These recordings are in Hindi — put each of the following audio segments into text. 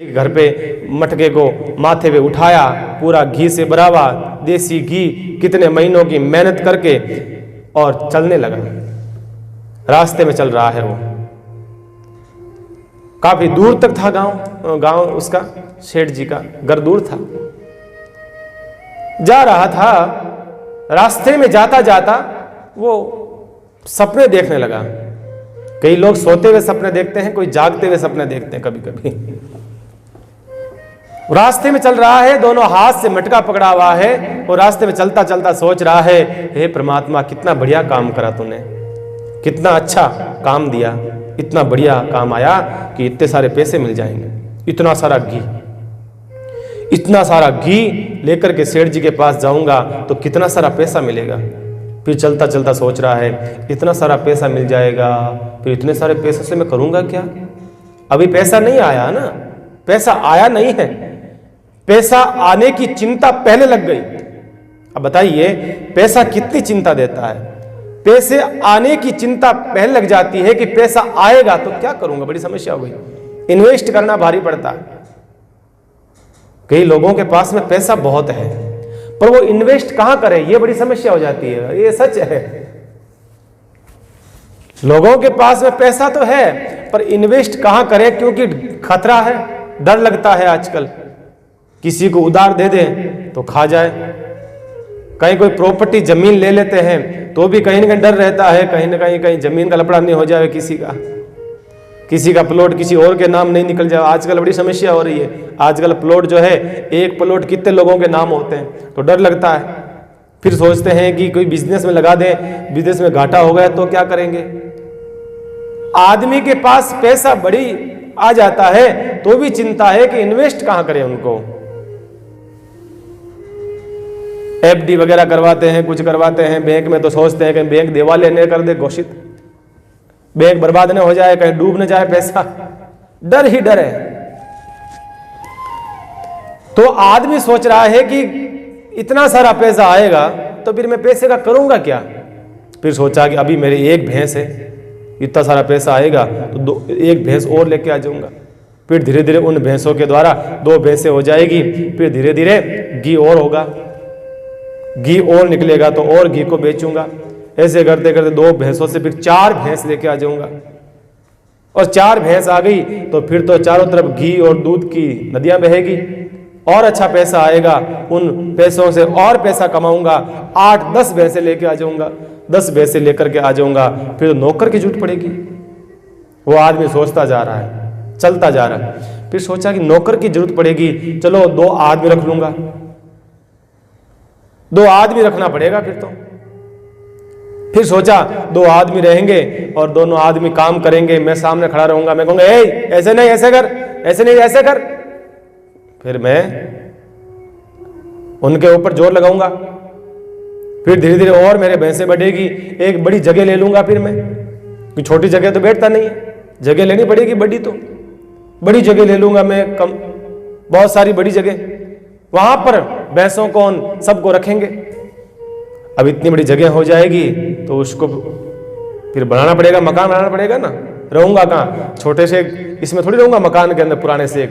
घर पे मटके को माथे पे उठाया, पूरा घी से भरावा देसी घी, कितने महीनों की मेहनत करके और चलने लगा। रास्ते में चल रहा है वो, काफी दूर तक था गांव उसका, सेठ जी का घर दूर था। जा रहा था, रास्ते में जाता जाता वो सपने देखने लगा। कई लोग सोते हुए सपने देखते हैं, कोई जागते हुए सपने देखते हैं कभी कभी। रास्ते में चल रहा है, दोनों हाथ से मटका पकड़ा हुआ है और रास्ते में चलता चलता सोच रहा है, हे परमात्मा कितना बढ़िया काम करा तूने, कितना अच्छा काम दिया, इतना बढ़िया काम आया कि इतने सारे पैसे मिल जाएंगे। इतना सारा घी लेकर के सेठ जी के पास जाऊंगा तो कितना सारा पैसा मिलेगा। फिर चलता चलता सोच रहा है, इतना सारा पैसा मिल जाएगा, फिर इतने सारे पैसे से मैं करूंगा क्या। अभी पैसा नहीं आया ना, पैसा आया नहीं है, पैसा आने की चिंता पहले लग गई। अब बताइए पैसा कितनी चिंता देता है। पैसे आने की चिंता पहले लग जाती है कि पैसा आएगा तो क्या करूंगा, बड़ी समस्या हो गई। इन्वेस्ट करना भारी पड़ता है। कई लोगों के पास में पैसा बहुत है पर वो इन्वेस्ट कहां करे, ये बड़ी समस्या हो जाती है। ये सच है, लोगों के पास में पैसा तो है पर इन्वेस्ट कहां करे, क्योंकि खतरा है, डर लगता है। आजकल किसी को उधार दे दें तो खा जाए, कहीं कोई प्रॉपर्टी जमीन ले लेते हैं तो भी कहीं ना कहीं डर रहता है, कहीं ना कहीं जमीन का लफड़ा नहीं हो जाए, किसी का प्लॉट किसी और के नाम नहीं निकल जाए। आजकल बड़ी समस्या हो रही है। आजकल प्लॉट जो है, एक प्लॉट कितने लोगों के नाम होते हैं, तो डर लगता है। फिर सोचते हैं कि कोई बिजनेस में लगा दें, बिजनेस में घाटा हो गया तो क्या करेंगे। आदमी के पास पैसा बड़ी आ जाता है तो भी चिंता है कि इन्वेस्ट कहां करें उनको। एफडी वगैरह करवाते हैं, कुछ करवाते हैं बैंक में, तो सोचते हैं कि बैंक दिवालिया न कर दे घोषित, बैंक बर्बाद न हो जाए, कहीं डूब न जाए पैसा, डर ही डर है। तो आदमी सोच रहा है कि इतना सारा पैसा आएगा तो फिर मैं पैसे का करूंगा क्या। फिर सोचा कि अभी मेरी एक भैंस है, इतना सारा पैसा आएगा तो एक भैंस और लेके आ जाऊंगा। फिर धीरे धीरे उन भैंसों के द्वारा 2 भैंसें हो जाएगी, फिर धीरे धीरे घी और होगा, घी और निकलेगा तो और घी को बेचूंगा। ऐसे करते करते 2 भैंसों से फिर 4 भैंस लेके आ जाऊंगा, और 4 भैंस आ गई तो फिर तो चारों तरफ घी और दूध की नदियां बहेगी, और अच्छा पैसा आएगा। उन पैसों से और पैसा कमाऊंगा, 8-10 भैंसें लेके आ जाऊंगा, 10 भैंसें लेकर के आ जाऊंगा। फिर नौकर की जरूरत पड़ेगी। वो आदमी सोचता जा रहा है, चलता जा रहा है। फिर सोचा कि नौकर की जरूरत पड़ेगी, चलो 2 आदमी रख लूंगा, 2 आदमी रखना पड़ेगा फिर सोचा 2 आदमी रहेंगे और दोनों आदमी काम करेंगे, मैं सामने खड़ा रहूंगा, मैं कहूंगा ऐसे नहीं ऐसे कर, ऐसे नहीं ऐसे कर। फिर मैं उनके ऊपर जोर लगाऊंगा, फिर धीरे धीरे और मेरे भैंसें बढ़ेगी। एक बड़ी जगह ले लूंगा फिर मैं, कि छोटी जगह तो बैठता नहीं है, जगह लेनी पड़ेगी बड़ी, तो बड़ी जगह ले लूंगा मैं, बहुत सारी बड़ी जगह, वहां पर भैंसों को सबको रखेंगे। अब इतनी बड़ी जगह हो जाएगी तो उसको फिर बनाना पड़ेगा, मकान बनाना पड़ेगा ना। रहूंगा कहाँ, छोटे से इसमें थोड़ी रहूंगा, मकान के अंदर पुराने से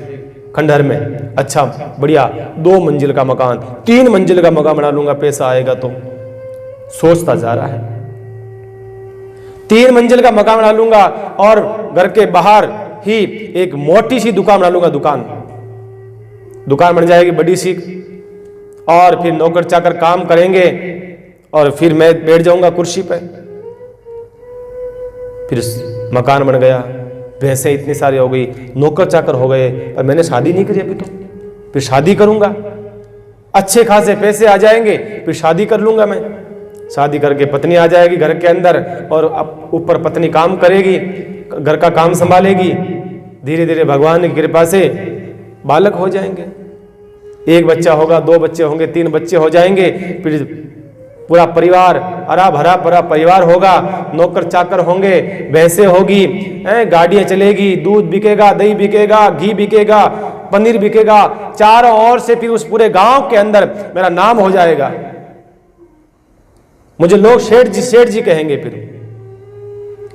खंडहर में। अच्छा बढ़िया 2 मंजिल का मकान, 3 मंजिल का मकान बना लूंगा, पैसा आएगा तो। सोचता जा रहा है, 3 मंजिल का मकान बना लूंगा और घर के बाहर ही एक मोटी सी दुकान बना लूंगा, दुकान बन जाएगी बड़ी सी, और फिर नौकर चाकर काम करेंगे और फिर मैं बैठ जाऊंगा कुर्सी पे। फिर मकान बन गया, भैंसें इतनी सारी हो गई, नौकर चाकर हो गए, और मैंने शादी नहीं करी अभी तो। फिर शादी करूंगा, अच्छे खासे पैसे आ जाएंगे, फिर शादी कर लूंगा मैं। शादी करके पत्नी आ जाएगी घर के अंदर, और अब ऊपर पत्नी काम करेगी, घर का काम संभालेगी। धीरे धीरे भगवान की कृपा से बालक हो जाएंगे, 1 बच्चा होगा, 2 बच्चे होंगे, 3 बच्चे हो जाएंगे। फिर पूरा परिवार, हरा भरा पूरा परिवार होगा, नौकर चाकर होंगे, भैंसें होगी, गाड़ियां चलेगी, दूध बिकेगा, दही बिकेगा, घी बिकेगा, पनीर बिकेगा, चारों ओर से फिर उस पूरे गांव के अंदर मेरा नाम हो जाएगा। मुझे लोग सेठ जी कहेंगे। फिर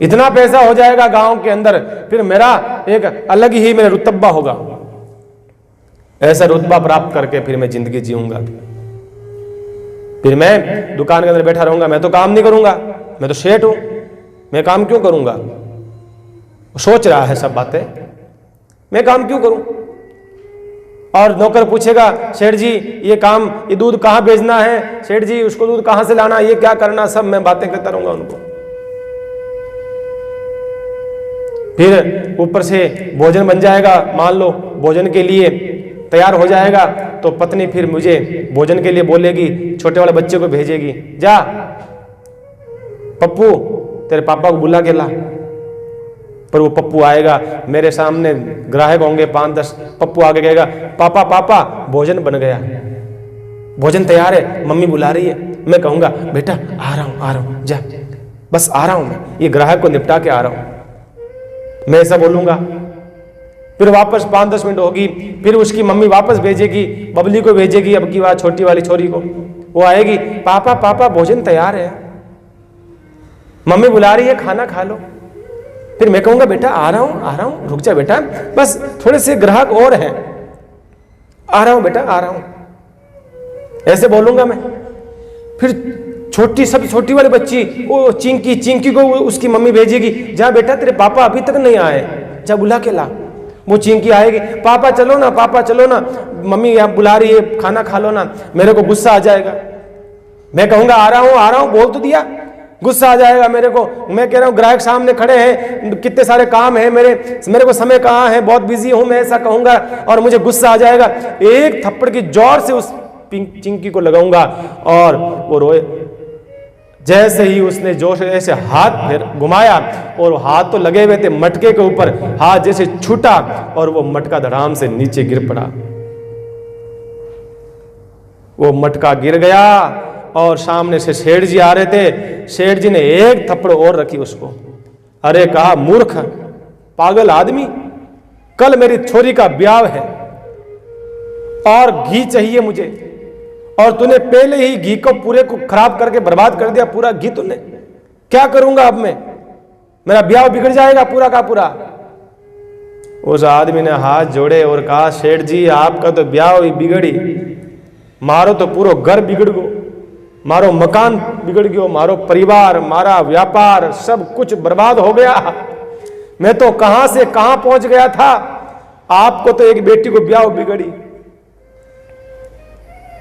इतना पैसा हो जाएगा गांव के अंदर, फिर मेरा एक अलग ही मेरा रुतबा होगा। ऐसा रुतबा प्राप्त करके फिर मैं जिंदगी जीऊंगा। फिर मैं दुकान के अंदर बैठा रहूंगा, मैं तो काम नहीं करूंगा, मैं तो शेठ हूं, मैं काम क्यों करूंगा। सोच रहा है सब बातें, मैं काम क्यों करूं। और नौकर पूछेगा, सेठ जी ये काम, ये दूध कहाँ भेजना है, सेठ जी उसको दूध कहाँ से लाना, ये क्या करना, सब मैं बातें करता रहूंगा उनको। फिर ऊपर से भोजन बन जाएगा, मान लो भोजन के लिए तैयार हो जाएगा, तो पत्नी फिर मुझे भोजन के लिए बोलेगी, छोटे वाले बच्चे को भेजेगी, जा पप्पू तेरे पापा को बुला के ला। पर वो पप्पू आएगा, मेरे सामने ग्राहक होंगे 5-10, पप्पू आगे कहेगा, पापा पापा भोजन बन गया, भोजन तैयार है, मम्मी बुला रही है। मैं कहूंगा, बेटा आ रहा हूं, जा बस आ रहा हूं, मैं ये ग्राहक को निपटा के आ रहा हूं, मैं ऐसा बोलूंगा। फिर वापस 5-10 मिनट होगी, फिर उसकी मम्मी वापस भेजेगी, बबली को भेजेगी, अब की बात छोटी वाली छोरी को, वो आएगी, पापा पापा भोजन तैयार है, मम्मी बुला रही है, खाना खा लो। फिर मैं कहूंगा, बेटा आ रहा हूं, रुक जा बेटा, बस थोड़े से ग्राहक और हैं, आ रहा हूं बेटा, आ रहा हूं, ऐसे बोलूंगा मैं। फिर सबसे छोटी वाली बच्ची, वो चिंकी को उसकी मम्मी भेजेगी, जा बेटा तेरे पापा अभी तक नहीं आए, जा बुला के ला। वो चिंकी आएगी, पापा चलो ना, मम्मी यहाँ बुला रही है, खाना खा लो ना। मेरे को गुस्सा आ जाएगा, मैं कहूंगा आ रहा हूं, बोल तो दिया, गुस्सा आ जाएगा मेरे को। मैं कह रहा हूं ग्राहक सामने खड़े हैं, कितने सारे काम है मेरे को समय कहाँ है, बहुत बिजी हूं, मैं ऐसा कहूंगा और मुझे गुस्सा आ जाएगा। एक थप्पड़ की जोर से उस चिंकी को लगाऊंगा और वो रोए। जैसे ही उसने जोश ऐसे हाथ फिर घुमाया और हाथ तो लगे हुए थे मटके के ऊपर, हाथ जैसे छूटा और वो मटका धड़ाम से नीचे गिर पड़ा। वो मटका गिर गया और सामने से सेठ जी आ रहे थे। सेठ जी ने एक थप्पड़ और रखी उसको। अरे कहा, मूर्ख पागल आदमी, कल मेरी छोरी का ब्याह है और घी चाहिए मुझे, और तूने पहले ही घी को पूरे को खराब करके बर्बाद कर दिया, पूरा घी तूने। क्या करूंगा अब मैं, मेरा ब्याह बिगड़ जाएगा पूरा का पूरा। उस आदमी ने हाथ जोड़े और कहा, सेठ जी आपका तो ब्याह ही बिगड़ी, मारो तो पूरा घर बिगड़ गो, मारो मकान बिगड़ गयो, मारो परिवार, मारा व्यापार, सब कुछ बर्बाद हो गया। मैं तो कहां से कहां पहुंच गया था, आपको तो एक बेटी को ब्याह बिगड़ी।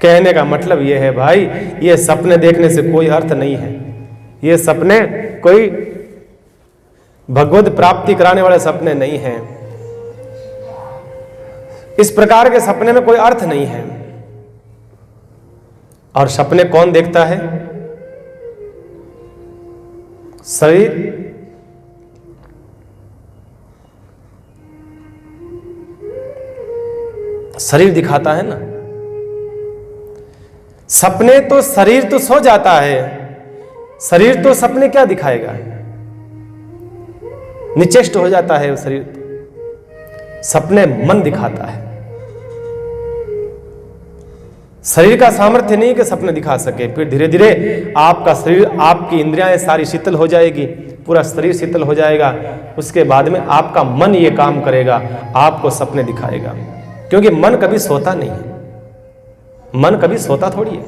कहने का मतलब यह है भाई, ये सपने देखने से कोई अर्थ नहीं है। ये सपने कोई भगवत प्राप्ति कराने वाले सपने नहीं हैं। इस प्रकार के सपने में कोई अर्थ नहीं है। और सपने कौन देखता है? शरीर। शरीर दिखाता है ना। सपने तो शरीर तो सो जाता है, शरीर तो सपने क्या दिखाएगा, निचेष्ट हो जाता है वो शरीर। सपने मन दिखाता है। शरीर का सामर्थ्य नहीं कि सपने दिखा सके। फिर धीरे धीरे आपका शरीर, आपकी इंद्रियां सारी शीतल हो जाएगी, पूरा शरीर शीतल हो जाएगा। उसके बाद में आपका मन ये काम करेगा, आपको सपने दिखाएगा। क्योंकि मन कभी सोता नहीं है, मन कभी सोता थोड़ी है।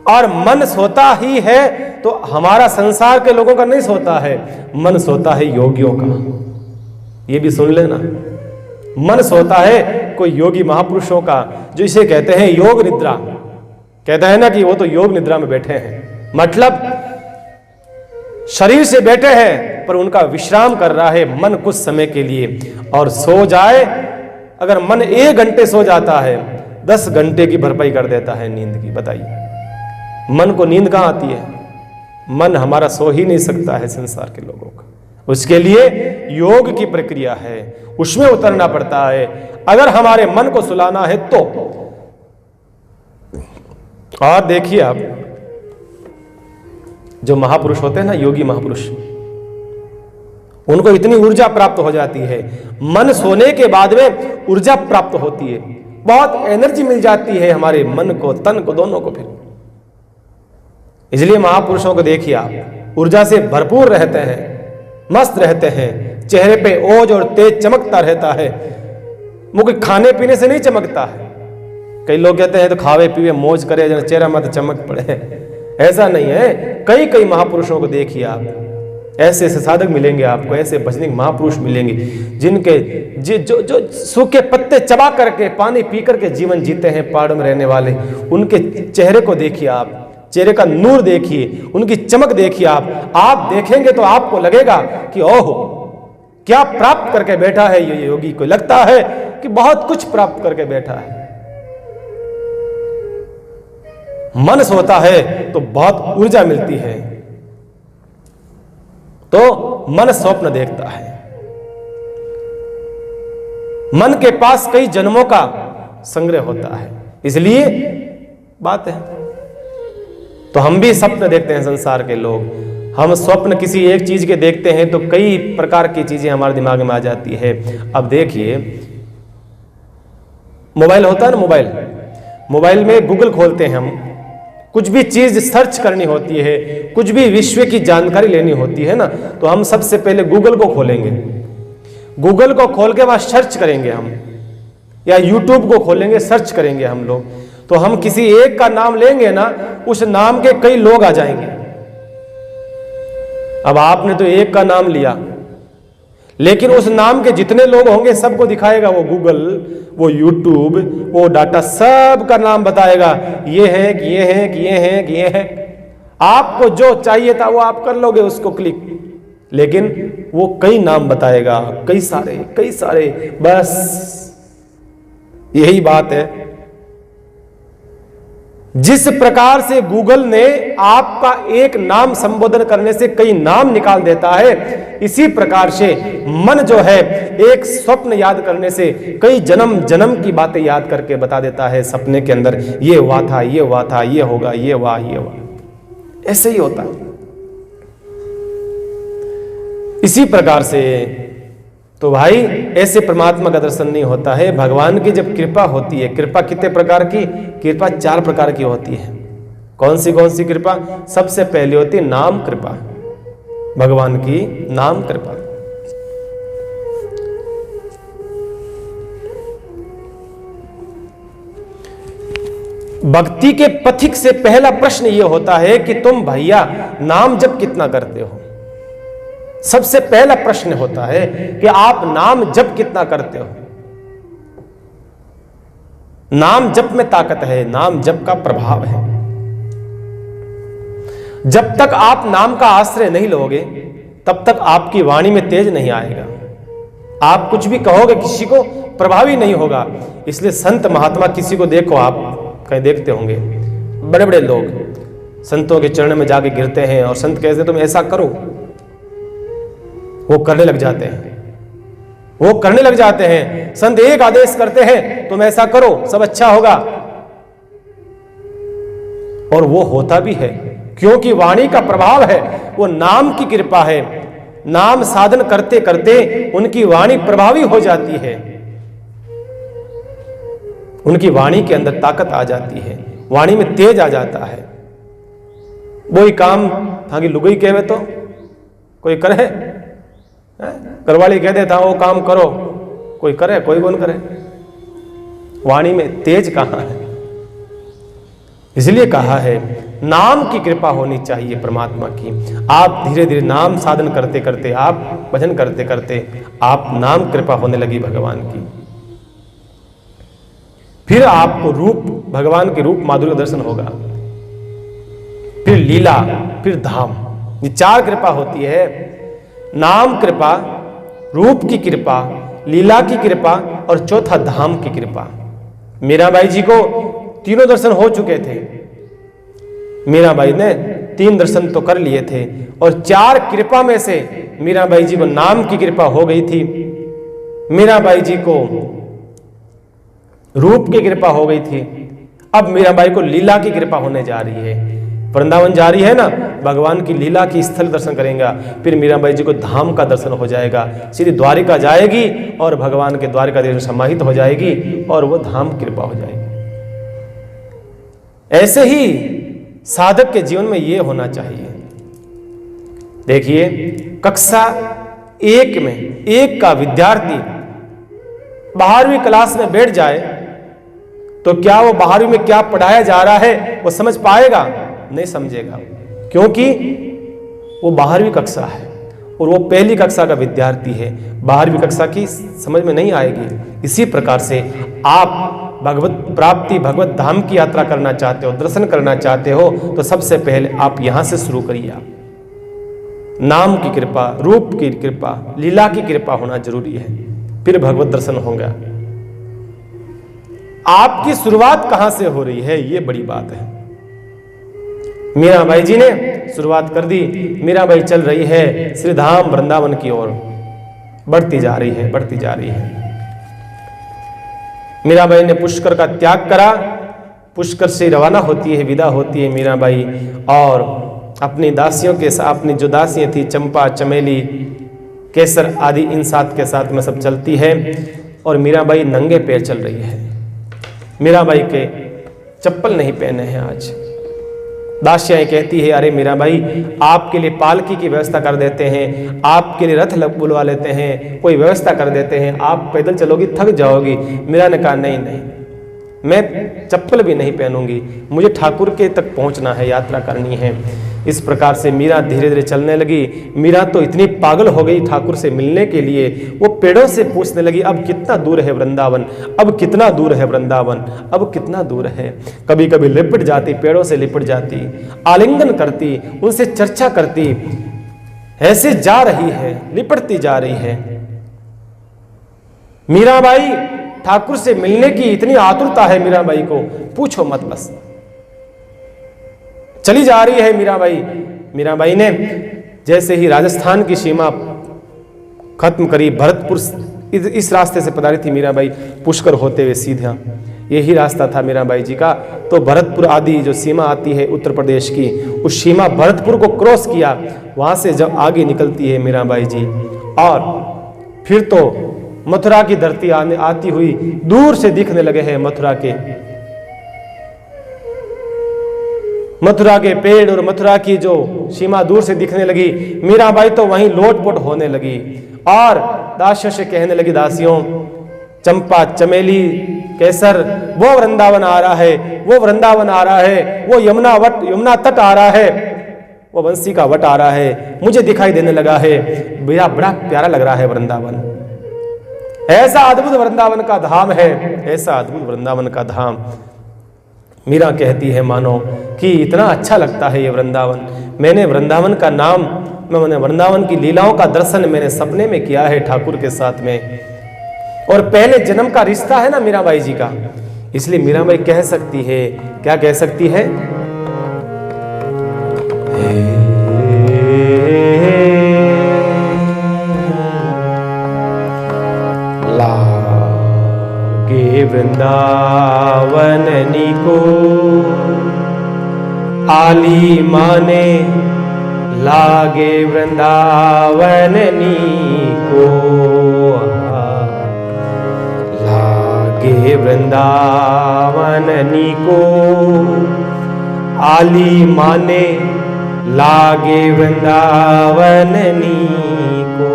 और मन सोता ही है तो हमारा संसार के लोगों का नहीं सोता है, मन सोता है योगियों का। ये भी सुन लेना, मन सोता है कोई योगी महापुरुषों का, जो इसे कहते हैं योग निद्रा। कहता है ना कि वो तो योग निद्रा में बैठे हैं, मतलब शरीर से बैठे हैं पर उनका विश्राम कर रहा है मन कुछ समय के लिए। और सो जाए, अगर मन 1 घंटे सो जाता है, 10 घंटे की भरपाई कर देता है नींद की। बताइए मन को नींद कहां आती है? मन हमारा सो ही नहीं सकता है संसार के लोगों का। उसके लिए योग की प्रक्रिया है, उसमें उतरना पड़ता है अगर हमारे मन को सुलाना है तो। और देखिए आप, जो महापुरुष होते हैं ना, योगी महापुरुष, उनको इतनी ऊर्जा प्राप्त हो जाती है, मन सोने के बाद में ऊर्जा प्राप्त होती है, बहुत एनर्जी मिल जाती है हमारे मन को, तन को, दोनों को। फिर इसलिए महापुरुषों को देखिए आप, ऊर्जा से भरपूर रहते हैं, मस्त रहते हैं, चेहरे पे ओज और तेज चमकता रहता है, वो कोई खाने पीने से नहीं चमकता है। कई लोग कहते हैं तो खावे पीवे मौज करे जरा चेहरा मत चमक पड़े, ऐसा नहीं है। कई कई महापुरुषों को देखिए आप, ऐसे ऐसे साधक मिलेंगे आपको, ऐसे भजनिक महापुरुष मिलेंगे जिनके जो सूखे पत्ते चबा करके पानी पी करके जीवन जीते हैं, पहाड़ों में रहने वाले। उनके चेहरे को देखिए आप, चेहरे का नूर देखिए, उनकी चमक देखिए आप देखेंगे तो आपको लगेगा कि ओह क्या प्राप्त करके बैठा है ये योगी। को लगता है कि बहुत कुछ प्राप्त करके बैठा है। मन सोता है तो बहुत ऊर्जा मिलती है, तो मन स्वप्न देखता है। मन के पास कई जन्मों का संग्रह होता है, इसलिए बात है। तो हम भी स्वप्न देखते हैं, संसार के लोग। हम स्वप्न किसी एक चीज के देखते हैं तो कई प्रकार की चीजें हमारे दिमाग में आ जाती है। अब देखिए, मोबाइल होता है ना, मोबाइल में गूगल खोलते हैं हम, कुछ भी चीज सर्च करनी होती है, कुछ भी विश्व की जानकारी लेनी होती है ना, तो हम सबसे पहले गूगल को खोलेंगे। गूगल को खोल के वहां सर्च करेंगे हम, या यूट्यूब को खोलेंगे, सर्च करेंगे हम लोग। तो हम किसी एक का नाम लेंगे ना, उस नाम के कई लोग आ जाएंगे। अब आपने तो एक का नाम लिया, लेकिन उस नाम के जितने लोग होंगे सबको दिखाएगा वो गूगल, वो यूट्यूब, वो डाटा, सब का नाम बताएगा। ये है कि ये है कि ये है कि ये है। आपको जो चाहिए था वो आप कर लोगे उसको क्लिक, लेकिन वो कई नाम बताएगा, कई सारे। बस यही बात है। जिस प्रकार से गूगल ने आपका एक नाम संबोधन करने से कई नाम निकाल देता है, इसी प्रकार से मन जो है एक स्वप्न याद करने से कई जन्म जन्म की बातें याद करके बता देता है। सपने के अंदर ये हुआ था, ये हुआ था, ये होगा, ये हुआ, ये हुआ, ऐसे ही होता है। इसी प्रकार से तो भाई ऐसे परमात्मा का दर्शन नहीं होता है। भगवान की जब कृपा होती है, कृपा कितने प्रकार की? कृपा 4 प्रकार की होती है। कौन सी कृपा? सबसे पहले होती है नाम कृपा, भगवान की नाम कृपा। भक्ति के पथिक से पहला प्रश्न यह होता है कि तुम भैया नाम जप कितना करते हो। सबसे पहला प्रश्न होता है कि आप नाम जप कितना करते हो। नाम जप में ताकत है, नाम जप का प्रभाव है। जब तक आप नाम का आश्रय नहीं लोगे तब तक आपकी वाणी में तेज नहीं आएगा। आप कुछ भी कहोगे किसी को प्रभावी नहीं होगा। इसलिए संत महात्मा, किसी को देखो, आप कहीं देखते होंगे बड़े बड़े लोग संतों के चरण में जाके गिरते हैं और संत कहते तुम ऐसा करो, वो करने लग जाते हैं। संत एक आदेश करते हैं, तुम ऐसा करो, सब अच्छा होगा, और वो होता भी है, क्योंकि वाणी का प्रभाव है, वो नाम की कृपा है। नाम साधन करते करते उनकी वाणी प्रभावी हो जाती है, उनकी वाणी के अंदर ताकत आ जाती है, वाणी में तेज आ जाता है। वही काम थाकी लुगई कहवे तो कोई करे, घरवाली कह देता वो काम करो, कोई करे, कोई कौन करे। वाणी में तेज कहां है? इसलिए कहा है नाम की कृपा होनी चाहिए परमात्मा की। आप धीरे धीरे नाम साधन करते करते, आप भजन करते करते, आप नाम कृपा होने लगी भगवान की। फिर आपको रूप, भगवान के रूप माधुर्य दर्शन होगा, फिर लीला, फिर धाम। ये 4 कृपा होती है। नाम कृपा, रूप की कृपा, लीला की कृपा और चौथा धाम की कृपा। मीराबाई जी को तीनों दर्शन हो चुके थे। मीराबाई ने 3 दर्शन तो कर लिए थे, और 4 कृपा में से मीराबाई जी को नाम की कृपा हो गई थी, मीराबाई जी को रूप की कृपा हो गई थी, अब मीराबाई को लीला की कृपा होने जा रही है। वृंदावन जा रही है ना, भगवान की लीला की स्थल दर्शन करेंगे, फिर मीराबाई जी को धाम का दर्शन हो जाएगा। सीधी द्वारिका जाएगी और भगवान के द्वारिका देश समाहित हो जाएगी और वो धाम कृपा हो जाएगी। ऐसे ही साधक के जीवन में ये होना चाहिए। देखिए, कक्षा एक का विद्यार्थी 12वीं क्लास में बैठ जाए तो क्या वो 12वीं में क्या पढ़ाया जा रहा है वो समझ पाएगा? नहीं समझेगा, क्योंकि वो 12वीं कक्षा है और वो पहली कक्षा का विद्यार्थी है। 12वीं कक्षा की समझ में नहीं आएगी। इसी प्रकार से आप भगवत प्राप्ति, भगवत धाम की यात्रा करना चाहते हो, दर्शन करना चाहते हो, तो सबसे पहले आप यहां से शुरू करिए। आप नाम की कृपा, रूप की कृपा, लीला की कृपा होना जरूरी है, फिर भगवत दर्शन होगा। आपकी शुरुआत कहां से हो रही है, ये बड़ी बात है। मीराबाई जी ने शुरुआत कर दी। मीराबाई चल रही है श्री धाम वृंदावन की ओर, बढ़ती जा रही है, बढ़ती जा रही है। मीराबाई ने पुष्कर का त्याग करा, पुष्कर से रवाना होती है, विदा होती है मीराबाई, और अपनी दासियों के साथ, अपनी जो दासियां थी चंपा, चमेली, केसर आदि, इन 7 के साथ में सब चलती है। और मीराबाई नंगे पैर चल रही है। मीराबाई के चप्पल नहीं पहने हैं आज। दासियाएं कहती है, अरे मीराबाई आपके लिए पालकी की व्यवस्था कर देते हैं, आपके लिए रथ बुलवा लेते हैं, कोई व्यवस्था कर देते हैं, आप पैदल चलोगी थक जाओगी। मीरा ने कहा नहीं नहीं, मैं चप्पल भी नहीं पहनूंगी, मुझे ठाकुर के तक पहुंचना है, यात्रा करनी है। इस प्रकार से मीरा धीरे धीरे चलने लगी। मीरा तो इतनी पागल हो गई ठाकुर से मिलने के लिए, वो पेड़ों से पूछने लगी, अब कितना दूर है वृंदावन, अब कितना दूर है वृंदावन, अब कितना दूर है। कभी कभी लिपट जाती, पेड़ों से लिपट जाती, आलिंगन करती, उनसे चर्चा करती, ऐसे जा रही है, लिपटती जा रही है। मीराबाई ठाकुर से मिलने की इतनी आतुरता है मीराबाई को, पूछो मत, बस चली जा रही है मीराबाई। मीराबाई ने जैसे ही राजस्थान की सीमा खत्म करी, भरतपुर, इस रास्ते से पधारी थी मीराबाई, पुष्कर होते हुए सीधा, यही रास्ता था मीराबाई जी का। तो भरतपुर आदि जो सीमा आती है उत्तर प्रदेश की, उस सीमा भरतपुर को क्रॉस किया, वहां से जब आगे निकलती है मीराबाई जी, और फिर तो मथुरा की धरती आती हुई दूर से दिखने लगे हैं मथुरा के पेड़ और मथुरा की जो सीमा दूर से दिखने लगी। मीराबाई तो वहीं लोटपोट होने लगी और दासियों से कहने लगी, दासियों, चंपा, चमेली, केसर, वो वृंदावन आ रहा है, वो वृंदावन आ रहा है, वो यमुना तट आ रहा है, वो बंसी का वट आ रहा है, मुझे दिखाई देने लगा है, मेरा बड़ा प्यारा लग रहा है वृंदावन। ऐसा अद्भुत वृंदावन का धाम है, ऐसा अद्भुत वृंदावन का धाम। मीरा कहती है, मानो कि इतना अच्छा लगता है ये वृंदावन। मैंने वृंदावन का नाम, मैंने वृंदावन की लीलाओं का दर्शन मैंने सपने में किया है ठाकुर के साथ में, और पहले जन्म का रिश्ता है ना मीराबाई जी का, इसलिए मीराबाई कह सकती है, क्या कह सकती है, लागे वृंदावन को आली माने, लागे वृंदावन को, लागे वृंदावन को आली माने, लागे वृंदावन को।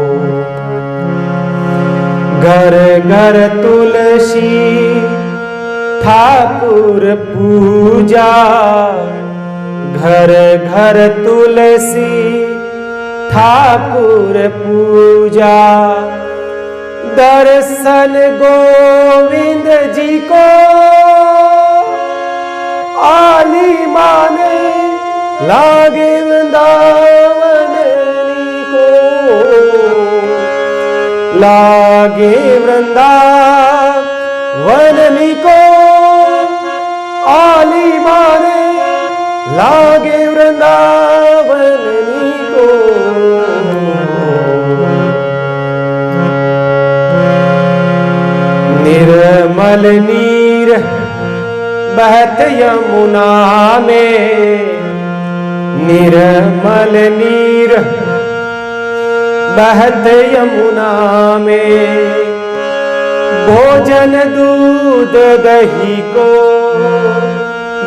घर घर तुलसी ठाकुर पूजा, घर घर तुलसी ठाकुर पूजा, दर्शन गोविंद जी को आली माने, लागे वृंदावन को, लागे वृंदावन को आली माने, लागे वृंदावन को। निर्मल नीर बहत यमुना में, निर्मल नीर बहत यमुना में, भोजन दूध दही को,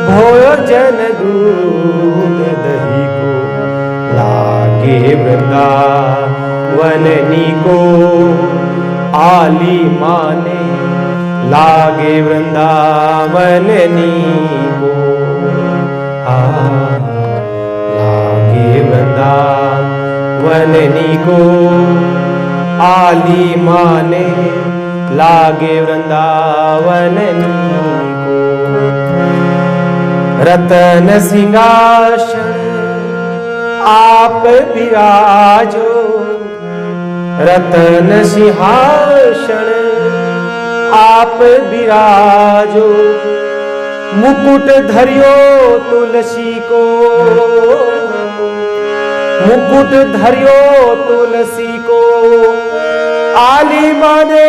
भोजन दूध दही को, लागे वृंदावन नीको, आली माने लागे वृंदावन नीको। लागे वृंदावन नीको, आली माने लागे वृंदावन नीको। रतन सिंहासन आप विराजो, रतन सिंहासन आप विराजो। मुकुट धरियो तुलसी को, मुकुट धरियो तुलसी को। आली माने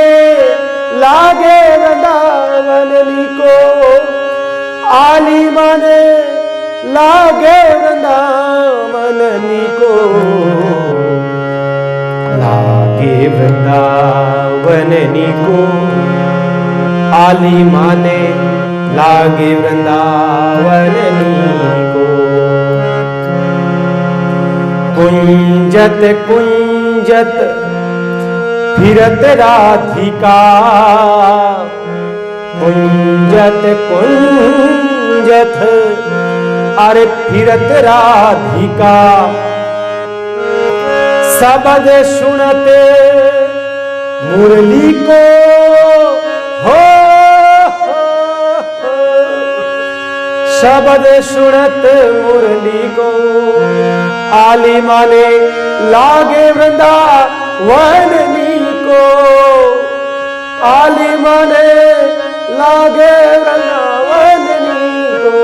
लागे वृंदावन नीको, आली माने लागे वृंदावन नीको। लागे वृंदावन नीको, आली माने लागे वृंदावन नीको। कुंजत कुंजत फिरत राधिका, कुंजत कुंजत अरे फिरत राधिका। शब्द सुनते मुरली को हो, शब्द सुनत मुरली को। आली माने लागे वृंदावन नीको, आली माने लागे वृंदावन नीको।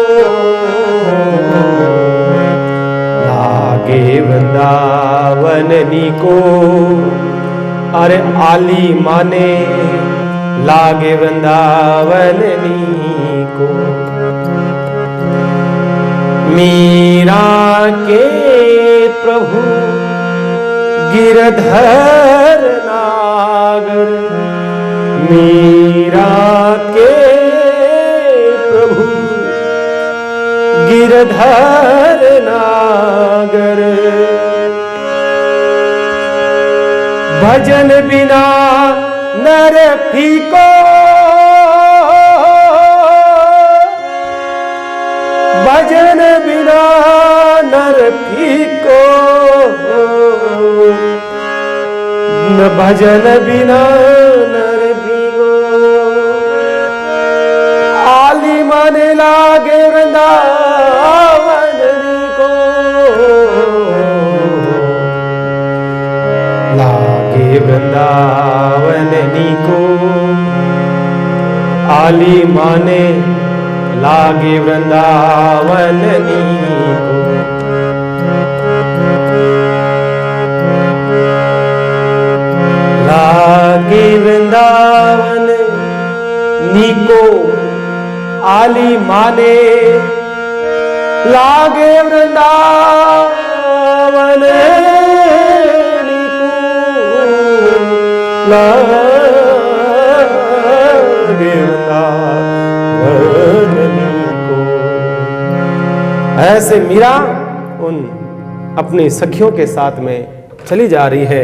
लागे वृंदावन नीको, अरे आली माने लागे वृंदावन नीको। मीरा के प्रभु गिरधर नागर, मीरा के प्रभु गिरधर नागर। भजन बिना नर फीको, भजन बिना नर फीको। न भजन बिना नर फीको। आली माने लागे वृंदावन नीको, लागे वृंदावन नीको। आली माने लागे वृंदावन नीको। लागे वृंदावन नीको, आली माने लागे वृंदावन नीको। लागे वृंदावन नीको। ऐसे मीरा उन अपनी सखियों के साथ में चली जा रही है।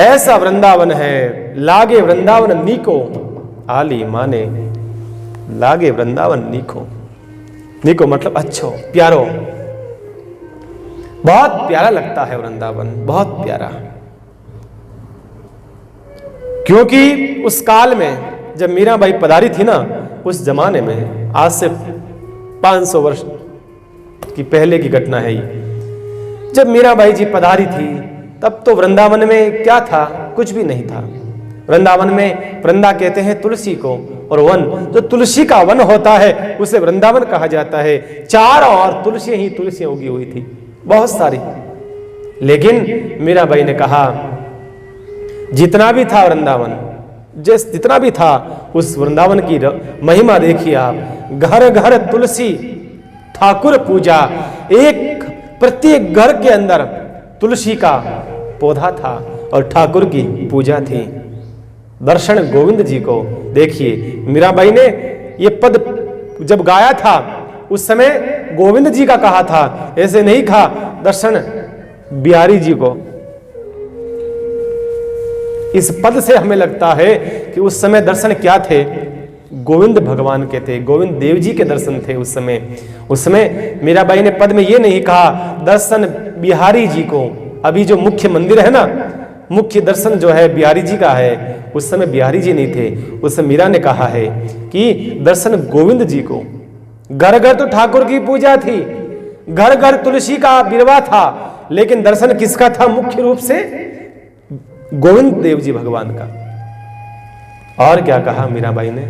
ऐसा वृंदावन है, लागे वृंदावन नीको, आली माने लागे वृंदावन नीको। नीको मतलब अच्छो, प्यारो। बहुत प्यारा लगता है वृंदावन, बहुत प्यारा। क्योंकि उस काल में जब मीराबाई पधारी थी ना, उस जमाने में, आज से 500 वर्ष की पहले की घटना है ये। जब मीराबाई जी पधारी थी तब तो वृंदावन में क्या था? कुछ भी नहीं था। वृंदावन में, वृंदा कहते हैं तुलसी को, और वन जो तुलसी का वन होता है उसे वृंदावन कहा जाता है। चारों ओर तुलसी ही तुलसी उगी हुई थी, बहुत सारी। लेकिन मीराबाई ने कहा जितना भी था वृंदावन, जितना भी था, उस वृंदावन की महिमा देखिए आप। घर घर तुलसी ठाकुर पूजा, एक प्रत्येक घर के अंदर तुलसी का पौधा था और ठाकुर की पूजा थी। दर्शन गोविंद जी को देखिए। मीराबाई ने ये पद जब गाया था उस समय गोविंद जी का कहा था, ऐसे नहीं कहा दर्शन बिहारी जी को। इस पद से हमें लगता है कि उस समय दर्शन क्या थे, गोविंद भगवान के थे, गोविंद देव जी के दर्शन थे उस समय। उस समय मीराबाई ने पद में ये नहीं कहा दर्शन बिहारी जी को। अभी जो मुख्य मंदिर है ना, मुख्य दर्शन जो है बिहारी जी का है, उस समय बिहारी जी नहीं थे। उस समय मीरा ने कहा है कि दर्शन गोविंद जी को। घर घर तो ठाकुर की पूजा थी, घर घर तुलसी का बिरवा था, लेकिन दर्शन किसका था मुख्य रूप से? गोविंद देव जी भगवान का। और क्या कहा मीराबाई ने?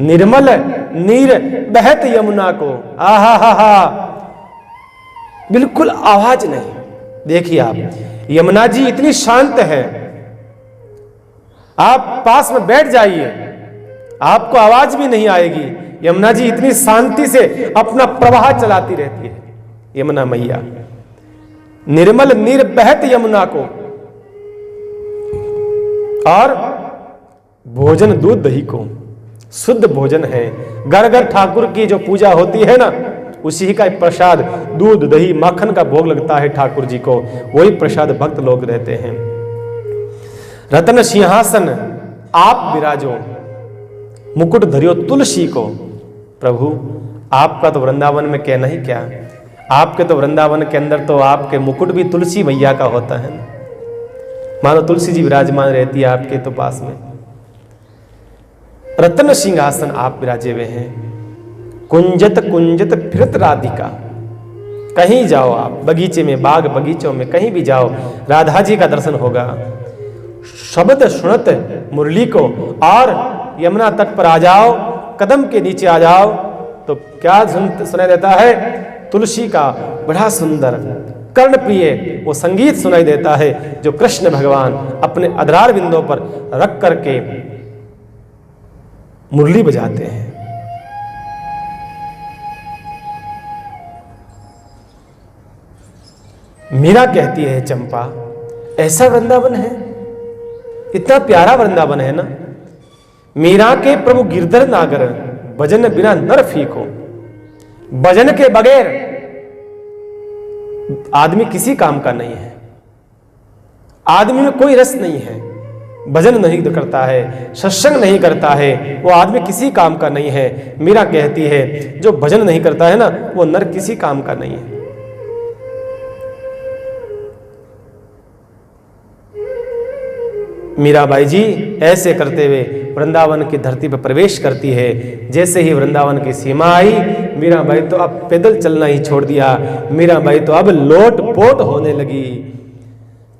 निर्मल नीर बहत यमुना को। आहा हा हा, बिल्कुल आवाज नहीं। देखिए आप, यमुना जी इतनी शांत है, आप पास में बैठ जाइए, आपको आवाज भी नहीं आएगी। यमुना जी इतनी शांति से अपना प्रवाह चलाती रहती है यमुना मैया। निर्मल नीर बहत यमुना को। और भोजन दूध दही को, शुद्ध भोजन है। घर घर ठाकुर की जो पूजा होती है ना, उसी का प्रसाद दूध दही माखन का भोग लगता है ठाकुर जी को, वही प्रसाद भक्त लोग रहते हैं। रत्न सिंहासन आप विराजो, मुकुट धरियो तुलसी को। प्रभु आपका तो वृंदावन में कहना ही क्या, आपके तो वृंदावन के अंदर तो आपके मुकुट भी तुलसी मैया का होता है ना। मानो तुलसी जी विराजमान रहती है आपके तो पास में। रत्न सिंहासन आप विराजे हुए हैं। कुंजत कुंजत फिरत राधिका। कहीं जाओ आप, बगीचे में, बाग बगीचों में, कहीं भी जाओ, राधा जी का दर्शन होगा। शब्द सुनत मुरली को। और यमुना तट पर आ जाओ, कदम के नीचे आ जाओ, तो क्या सुनाई देता है? तुलसी का बड़ा सुंदर कर्ण प्रिय वो संगीत सुनाई देता है, जो कृष्ण भगवान अपने अधरार बिंदों पर रख करके मुरली बजाते हैं। मीरा कहती है, चंपा ऐसा वृंदावन है, इतना प्यारा वृंदावन है ना। मीरा के प्रभु गिरधर नागर, भजन बिना नर फीको। भजन के बगैर आदमी किसी काम का नहीं है, आदमी में कोई रस नहीं है। भजन नहीं करता है, सत्संग नहीं करता है, वो आदमी किसी काम का नहीं है। मीरा कहती है जो भजन नहीं करता है ना, वो नर किसी काम का नहीं है। मीराबाई जी ऐसे करते हुए वृंदावन की धरती पर प्रवेश करती है। जैसे ही वृंदावन की सीमा आई, मीराबाई तो अब पैदल चलना ही छोड़ दिया। मीराबाई तो अब लोट पोट होने लगी।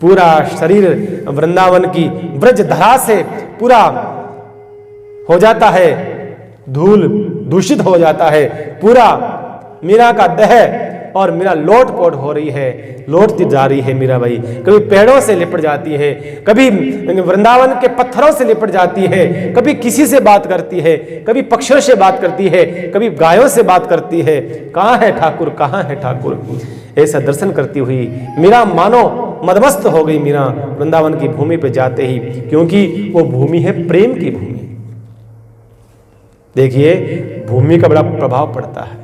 पूरा शरीर वृंदावन की ब्रज धरा से पूरा हो जाता है, धूल दूषित हो जाता है पूरा। मीरा का देह और मीरा लोट पोट हो रही है, लौटती जा रही है मीराबाई। कभी पेड़ों से लिपट जाती है, कभी वृंदावन के पत्थरों से लिपट जाती है, कभी किसी से बात करती है, कभी पक्षियों से बात करती है, कभी गायों से बात करती है। कहाँ है ठाकुर, कहाँ है ठाकुर, ऐसा दर्शन करती हुई मीरा मानो मदमस्त हो गई। मीरा वृंदावन की भूमि पे जाते ही, क्योंकि वो भूमि है प्रेम की भूमि। देखिए भूमि का बड़ा प्रभाव पड़ता है,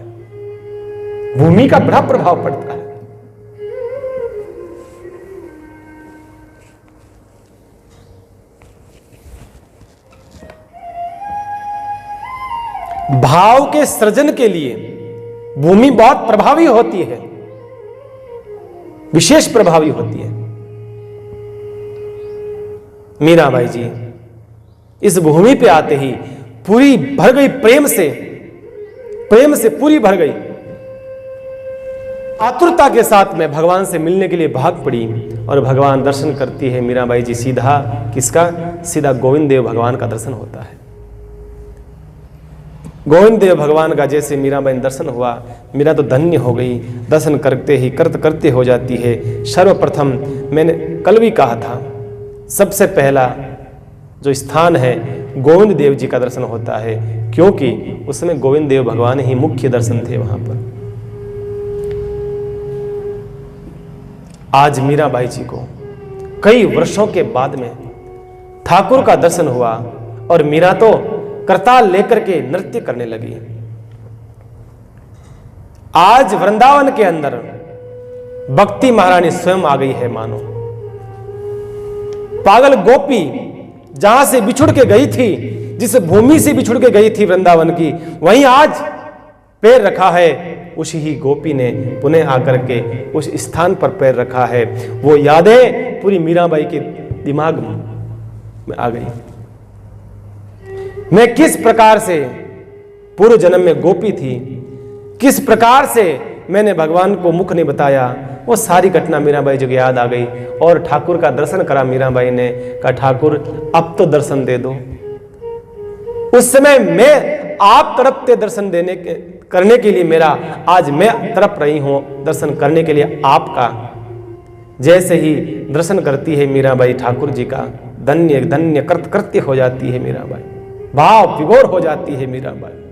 भूमि का बड़ा प्रभाव पड़ता है। भाव के सृजन के लिए भूमि बहुत प्रभावी होती है, विशेष प्रभावी होती है। मीराबाई जी इस भूमि पे आते ही पूरी भर गई, प्रेम से पूरी भर गई। आतुरता के साथ में भगवान से मिलने के लिए भाग पड़ी और भगवान दर्शन करती है मीराबाई जी। सीधा किसका? सीधा गोविंद देव भगवान का दर्शन होता है। गोविंद देव भगवान का जैसे मीराबाई दर्शन हुआ, मीरा तो धन्य हो गई। दर्शन करते ही करते हो जाती है। सर्वप्रथम मैंने कल भी कहा था, सबसे पहला जो स्थान है गोविंद देव जी का दर्शन होता है, क्योंकि उसमें गोविंद देव भगवान ही मुख्य दर्शन थे वहां पर। आज मीराबाई जी को कई वर्षों के बाद में ठाकुर का दर्शन हुआ और मीरा तो करताल लेकर के नृत्य करने लगी। आज वृंदावन के अंदर भक्ति महारानी स्वयं आ गई है मानो। पागल गोपी जहां से बिछुड़ के गई थी, जिस भूमि से बिछुड़ के गई थी वृंदावन की, वहीं आज पैर रखा है। उसी ही गोपी ने पुनः आकर के उस स्थान पर पैर रखा है। वो यादें पूरी मीराबाई के दिमाग में आ गई। मैं किस प्रकार से पूर्व जन्म में गोपी थी, किस प्रकार से मैंने भगवान को मुख नहीं बताया, वो सारी घटना मीराबाई जी को याद आ गई। और ठाकुर का दर्शन करा मीराबाई ने, कहा ठाकुर अब तो दर्शन दे दो। उस समय मैं आप तरफ से दर्शन करने के लिए मेरा, आज मैं तरफ रही हूं दर्शन करने के लिए आपका। जैसे ही दर्शन करती है मीराबाई ठाकुर जी का, धन्य धन्य कृत्य हो जाती है मीराबाई, भाव विभोर हो जाती है मीराबाई।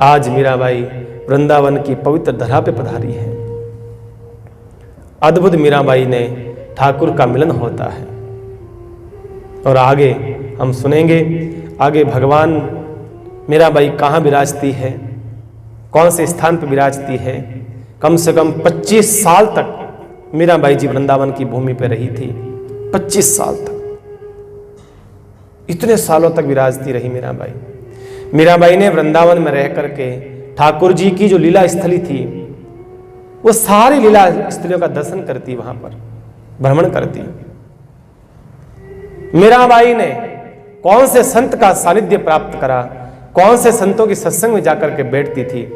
आज मीराबाई वृंदावन की पवित्र धरा पे पधारी है। अद्भुत मीराबाई ने ठाकुर का मिलन होता है। और आगे हम सुनेंगे, आगे भगवान मीराबाई कहाँ विराजती है, कौन से स्थान पर विराजती है। कम से कम 25 साल तक मीराबाई जी वृंदावन की भूमि पर रही थी। 25 साल तक, इतने सालों तक विराजती रही मीराबाई। मीराबाई ने वृंदावन में रह करके ठाकुर जी की जो लीला स्थली थी, वो सारी लीला स्थलियों का दर्शन करती, वहां पर भ्रमण करती। मीराबाई ने कौन से संत का सानिध्य प्राप्त करा, कौन से संतों की सत्संग में जाकर के बैठती थी,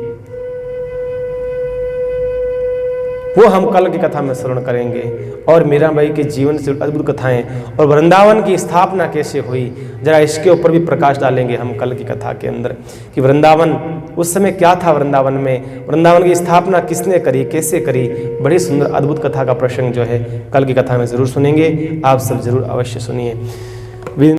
वो हम कल की कथा में श्रवण करेंगे। और मीराबाई के जीवन से अद्भुत कथाएं और वृंदावन की स्थापना कैसे हुई, जरा इसके ऊपर भी प्रकाश डालेंगे हम कल की कथा के अंदर, कि वृंदावन उस समय क्या था, वृंदावन की स्थापना किसने करी, कैसे करी। बड़ी सुंदर अद्भुत कथा का प्रसंग जो है कल की कथा में जरूर सुनेंगे। आप सब जरूर अवश्य सुनिए।